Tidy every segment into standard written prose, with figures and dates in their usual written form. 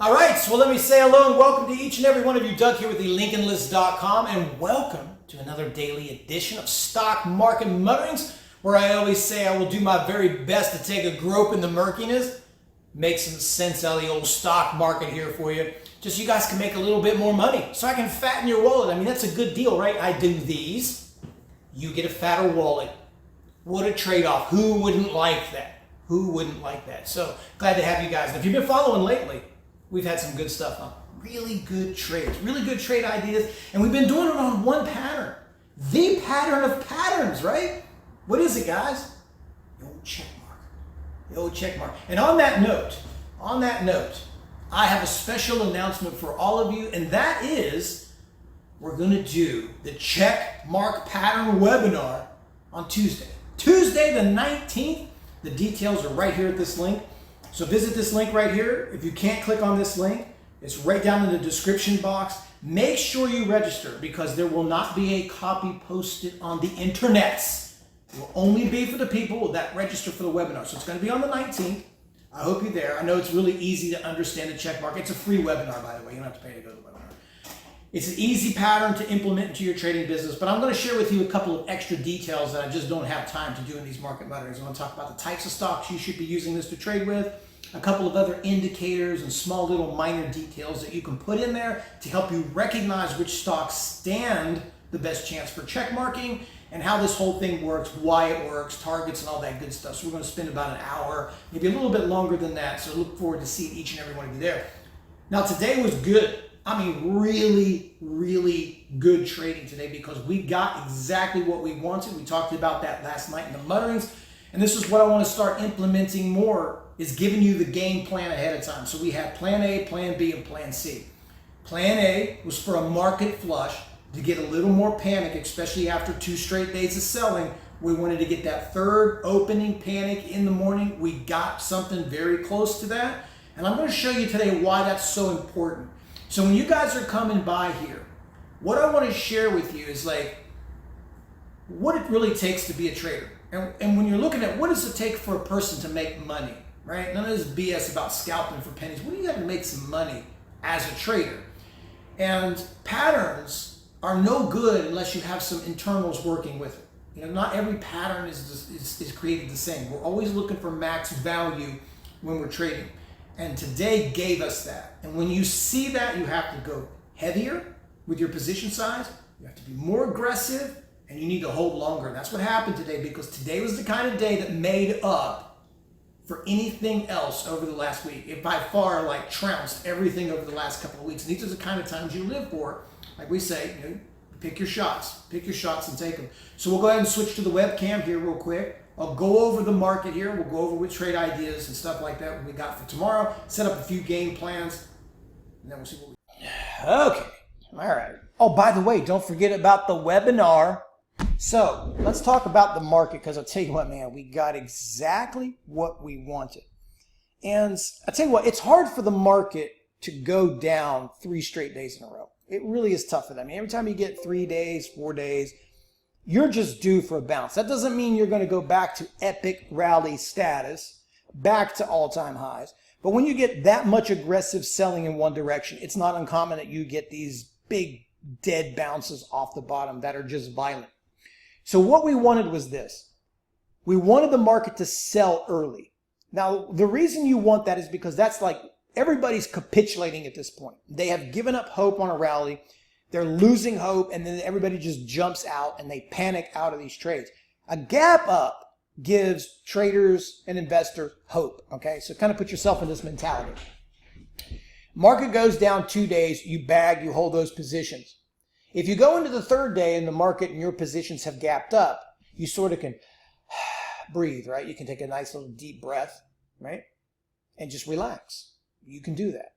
All right, so let me say hello and welcome to each and every one of you. Doug here with thelincolnlist.com, and welcome to another daily edition of Stock Market Mutterings, where I always say I will do my very best to take a grope in the murkiness, make some sense out of the old stock market here for you, just so you guys can make a little bit more money, so I can fatten your wallet. I mean, that's a good deal, right? I do these, you get a fatter wallet. What a trade-off. Who wouldn't like that? Who wouldn't like that? So glad to have you guys. And if you've been following lately, we've had some good stuff on. Really good trades, really good trade ideas, and we've been doing it on one pattern. The pattern of patterns, right? What is it, guys? The old check mark. The old check mark. And on that note, I have a special announcement for all of you, and that is we're going to do the check mark pattern webinar on Tuesday. Tuesday the 19th. The details are right here at this link. So visit this link right here. If you can't click on this link, it's right down in the description box. Make sure you register because there will not be a copy posted on the internets. It will only be for the people that register for the webinar. So it's going to be on the 19th. I hope you're there. I know it's really easy to understand the check mark. It's a free webinar, by the way. You don't have to pay to go to the webinar. It's an easy pattern to implement into your trading business, but I'm going to share with you a couple of extra details that I just don't have time to do in these market mutterings. I'm going to talk about the types of stocks you should be using this to trade with, a couple of other indicators and small little minor details that you can put in there to help you recognize which stocks stand the best chance for check marking and how this whole thing works, why it works, targets and all that good stuff. So we're going to spend about an hour, maybe a little bit longer than that. So look forward to seeing each and every one of you there. Now today was good. I mean, really, really good trading today because we got exactly what we wanted. We talked about that last night in the mutterings. And this is what I want to start implementing more, is giving you the game plan ahead of time. So we had plan A, plan B, and plan C. Plan A was for a market flush to get a little more panic, especially after 2 straight days of selling. We wanted to get that third opening panic in the morning. We got something very close to that. And I'm going to show you today why that's so important. So when you guys are coming by here, what I want to share with you is like what it really takes to be a trader. And when you're looking at what does it take for a person to make money, right? None of this BS about scalping for pennies. What do you got to make some money as a trader? And patterns are no good unless you have some internals working with it. You know, not every pattern is created the same. We're always looking for max value when we're trading. And today gave us that. And when you see that, you have to go heavier with your position size. You have to be more aggressive, and you need to hold longer. And that's what happened today, because today was the kind of day that made up for anything else over the last week. It by far like trounced everything over the last couple of weeks. And these are the kind of times you live for. Like we say, you know, pick your shots and take them. So we'll go ahead and switch to the webcam here real quick. I'll go over the market here. We'll go over what trade ideas and stuff like that we got for tomorrow. Set up a few game plans, and then we'll see what we... Okay. All right. Oh, by the way, don't forget about the webinar. So let's talk about the market, because I'll tell you what, man, we got exactly what we wanted. And I'll tell you what, it's hard for the market to go down 3 straight days in a row. It really is tough for them. I mean, every time you get 3 days, 4 days, you're just due for a bounce. That doesn't mean you're going to go back to epic rally status, back to all-time highs. But when you get that much aggressive selling in one direction, it's not uncommon that you get these big dead bounces off the bottom that are just violent. So what we wanted was this. We wanted the market to sell early. Now, the reason you want that is because that's like everybody's capitulating at this point. They have given up hope on a rally. They're losing hope, and then everybody just jumps out and they panic out of these trades. A gap up gives traders and investors hope, okay? So kind of put yourself in this mentality. Market goes down 2 days, you bag, you hold those positions. If you go into the 3rd day and the market and your positions have gapped up, you sort of can breathe, right? You can take a nice little deep breath, right? And just relax. You can do that.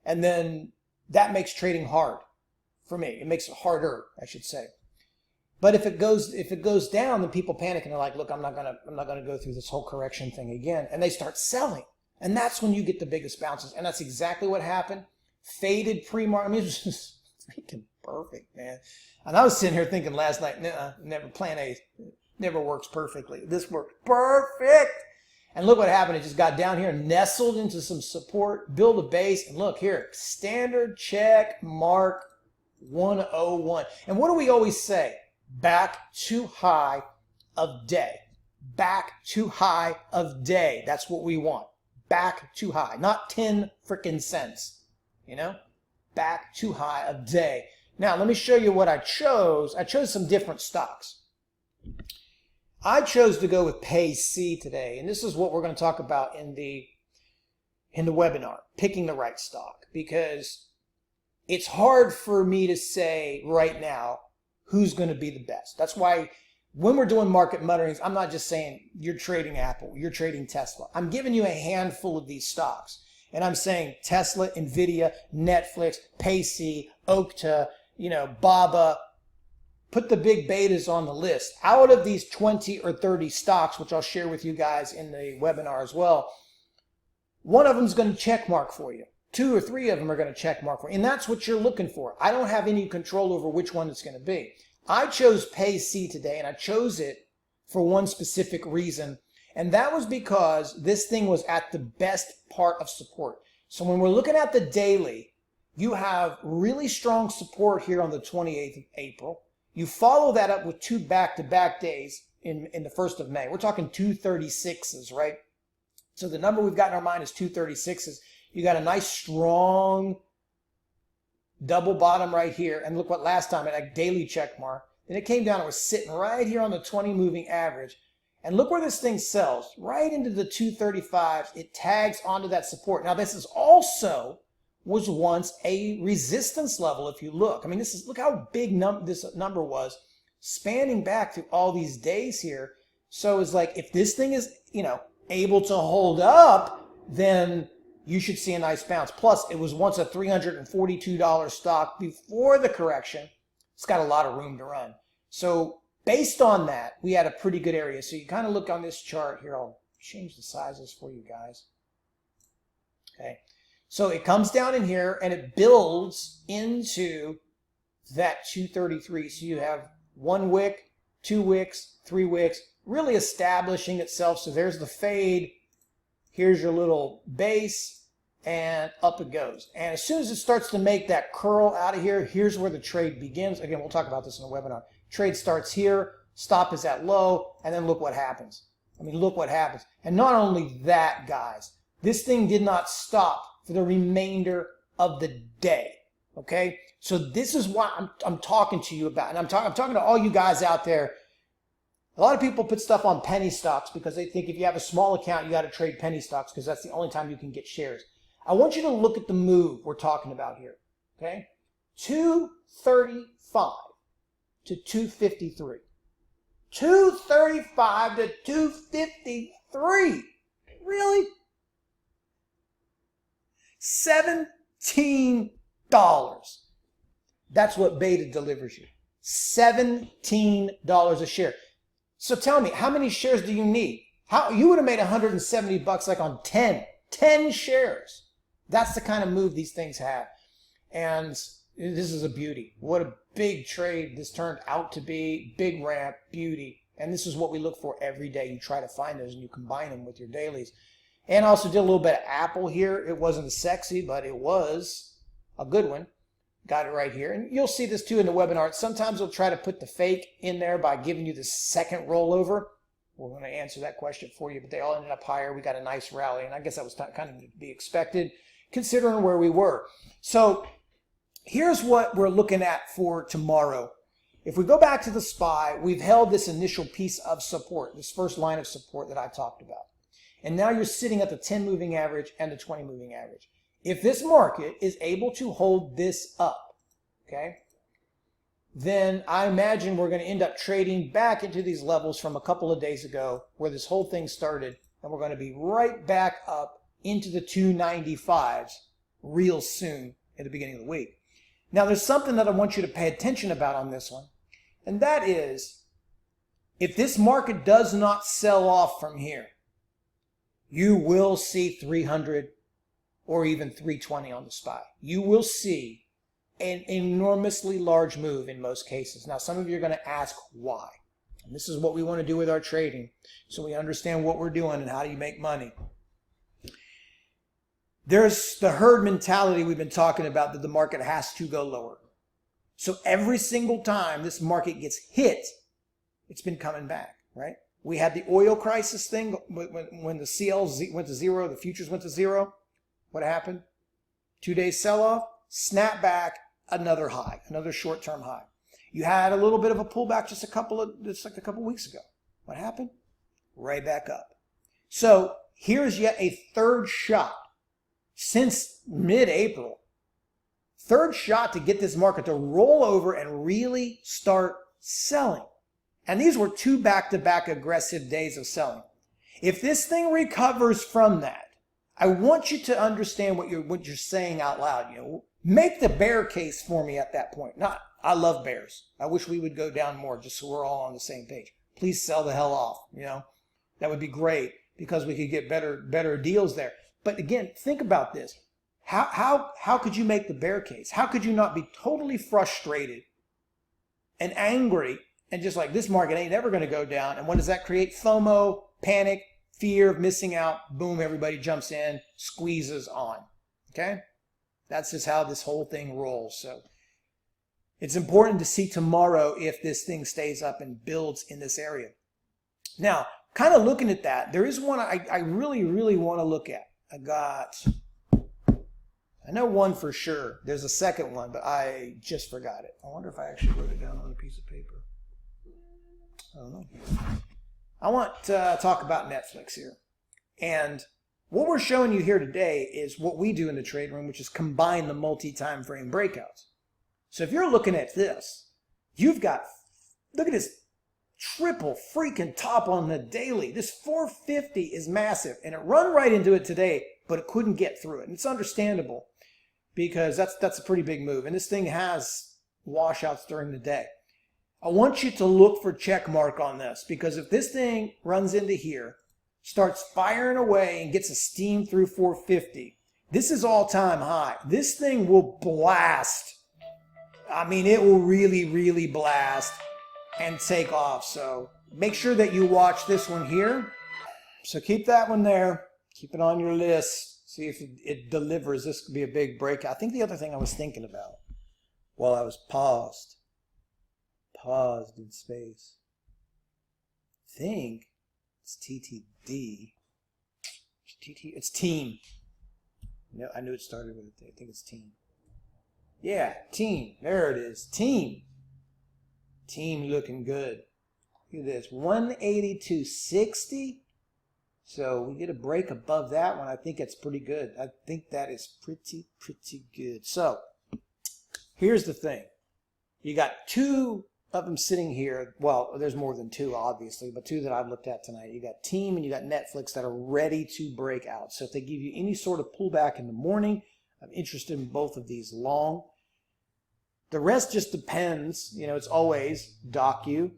And then that makes trading hard. For me, it makes it harder, I should say. But if it goes down, then people panic and they're like, "Look, I'm not gonna go through this whole correction thing again," and they start selling, and that's when you get the biggest bounces. And that's exactly what happened. Faded pre-market. I mean, it was just freaking perfect, man. And I was sitting here thinking last night, never plan A never works perfectly. This worked perfect. And look what happened. It just got down here, nestled into some support, build a base, and look here, standard check mark 101. And what do we always say? Back to high of day. Back to high of day. That's what we want. Back to high, not 10 freaking cents, you know? Back to high of day. Now, let me show you what I chose. I chose some different stocks. I chose to go with PAYC today, and this is what we're going to talk about in the webinar, picking the right stock, because it's hard for me to say right now who's going to be the best. That's why when we're doing market mutterings, I'm not just saying you're trading Apple, you're trading Tesla. I'm giving you a handful of these stocks, and I'm saying Tesla, Nvidia, Netflix, PAYC, OKTA, BABA. Put the big betas on the list. Out of these 20 or 30 stocks, which I'll share with you guys in the webinar as well, one of them is going to check mark for you. 2 or 3 of them are going to check mark for you. And that's what you're looking for. I don't have any control over which one it's going to be. I chose PAYC today, and I chose it for one specific reason. And that was because this thing was at the best part of support. So when we're looking at the daily, you have really strong support here on the 28th of April. You follow that up with 2 back-to-back days in the 1st of May. We're talking 236s, right? So the number we've got in our mind is 236s. You got a nice, strong double bottom right here. And look what last time, at a daily check mark. Then it came down and was sitting right here on the 20 moving average. And look where this thing sells, right into the 235s. It tags onto that support. Now, this is also was once a resistance level, if you look. I mean, look how big this number was, spanning back through all these days here. So it's like, if this thing is, able to hold up, then you should see a nice bounce. Plus, it was once a $342 stock before the correction. It's got a lot of room to run. So based on that, we had a pretty good area. So you kind of look on this chart here. I'll change the sizes for you guys. Okay. So it comes down in here and it builds into that 233. So you have 1 wick, 2 wicks, 3 wicks, really establishing itself. So there's the fade. Here's your little base, and up it goes. And as soon as it starts to make that curl out of here, here's where the trade begins. Again, we'll talk about this in the webinar. Trade starts here, stop is at low, and then look what happens. I mean, look what happens. And not only that, guys, this thing did not stop for the remainder of the day. Okay, so this is what I'm talking to you about, and I'm talking to all you guys out there. A lot of people put stuff on penny stocks because they think if you have a small account, you got to trade penny stocks because that's the only time you can get shares. I want you to look at the move we're talking about here. Okay, 235 to 253, 235 to 253. Really? $17. That's what beta delivers you. $17 a share. So tell me, how many shares do you need? You would have made $170 like on 10 shares. That's the kind of move these things have. And this is a beauty. What a big trade this turned out to be. Big ramp, beauty. And this is what we look for every day. You try to find those and you combine them with your dailies. And also did a little bit of Apple here. It wasn't sexy, but it was a good one. Got it right here. And you'll see this too in the webinar. Sometimes they'll try to put the fake in there by giving you the second rollover. We're going to answer that question for you, but they all ended up higher. We got a nice rally, and I guess that was kind of to be expected considering where we were. So here's what we're looking at for tomorrow. If we go back to the SPY, we've held this initial piece of support, this first line of support that I talked about. And now you're sitting at the 10 moving average and the 20 moving average. If this market is able to hold this up, okay, then I imagine we're going to end up trading back into these levels from a couple of days ago where this whole thing started, and we're going to be right back up into the 295s real soon at the beginning of the week. Now, there's something that I want you to pay attention about on this one, and that is if this market does not sell off from here, you will see 300 or even 320 on the SPY. You will see an enormously large move in most cases. Now, some of you are going to ask why. And this is what we want to do with our trading, so we understand what we're doing and how do you make money. There's the herd mentality we've been talking about, that the market has to go lower. So every single time this market gets hit, it's been coming back, right? We had the oil crisis thing when the CL went to zero, the futures went to zero. What happened? 2 days sell-off, snap back, another high, another short-term high. You had a little bit of a pullback just a couple weeks ago. What happened? Right back up. So here's yet a third shot since mid-April. Third shot to get this market to roll over and really start selling. And these were 2 back-to-back aggressive days of selling. If this thing recovers from that, I want you to understand what you're saying out loud. You know, make the bear case for me at that point. Not, I love bears. I wish we would go down more just so we're all on the same page. Please sell the hell off. You know, that would be great because we could get better deals there. But again, think about this. How could you make the bear case? How could you not be totally frustrated and angry and just like, this market ain't ever going to go down? And what does that create? FOMO, panic, fear of missing out. Boom, everybody jumps in, squeezes on. Okay? That's just how this whole thing rolls. So it's important to see tomorrow if this thing stays up and builds in this area. Now, kind of looking at that, there is one I really, really want to look at. I know one for sure. There's a second one, but I just forgot it. I wonder if I actually wrote it down on a piece of paper. I don't know. I want to talk about Netflix here. And what we're showing you here today is what we do in the trade room, which is combine the multi-time frame breakouts. So if you're looking at this, you've got, look at this triple freaking top on the daily. This 450 is massive, and it run right into it today, but it couldn't get through it. And it's understandable because that's a pretty big move. And this thing has washouts during the day. I want you to look for check mark on this, because if this thing runs into here, starts firing away and gets a steam through 450, this is all-time high. This thing will blast. I mean, it will really, really blast and take off. So make sure that you watch this one here. So keep that one there. Keep it on your list. See if it delivers. This could be a big breakout. I think the other thing I was thinking about while I was paused in space, I think it's TTD. It's team. No, I knew it started with it. I think it's team. Yeah, team. There it is. Team. Team looking good. Look at this. 182.60. So we get a break above that one. I think that's pretty good. I think that is pretty good. So here's the thing. You got 2 of them sitting here. Well, there's more than 2, obviously, but 2 that I've looked at tonight. You got Team and you got Netflix that are ready to break out. So if they give you any sort of pullback in the morning, I'm interested in both of these long. The rest just depends. You know, it's always DOCU.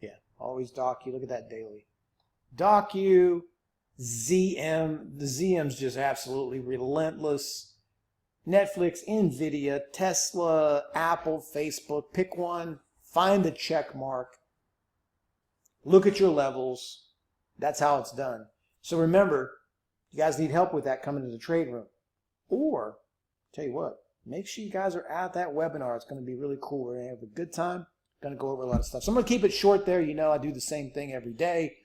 Yeah, always DOCU. Look at that daily. DOCU, ZM. The ZM's just absolutely relentless. Netflix, NVIDIA, Tesla, Apple, Facebook. Pick one. Find the check mark. Look at your levels. That's how it's done. So remember, you guys need help with that coming to the trade room. Or, tell you what, make sure you guys are at that webinar. It's going to be really cool. We're going to have a good time. Going to go over a lot of stuff. So I'm going to keep it short there. You know, I do the same thing every day.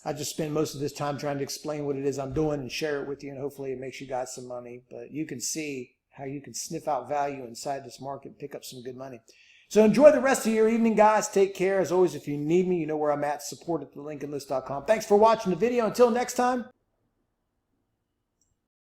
I just spend most of this time trying to explain what it is I'm doing and share it with you, and hopefully it makes you guys some money. But you can see how you can sniff out value inside this market and pick up some good money. So enjoy the rest of your evening, guys. Take care. As always, if you need me, you know where I'm at. Support@thelincolnlist.com. Thanks for watching the video. Until next time.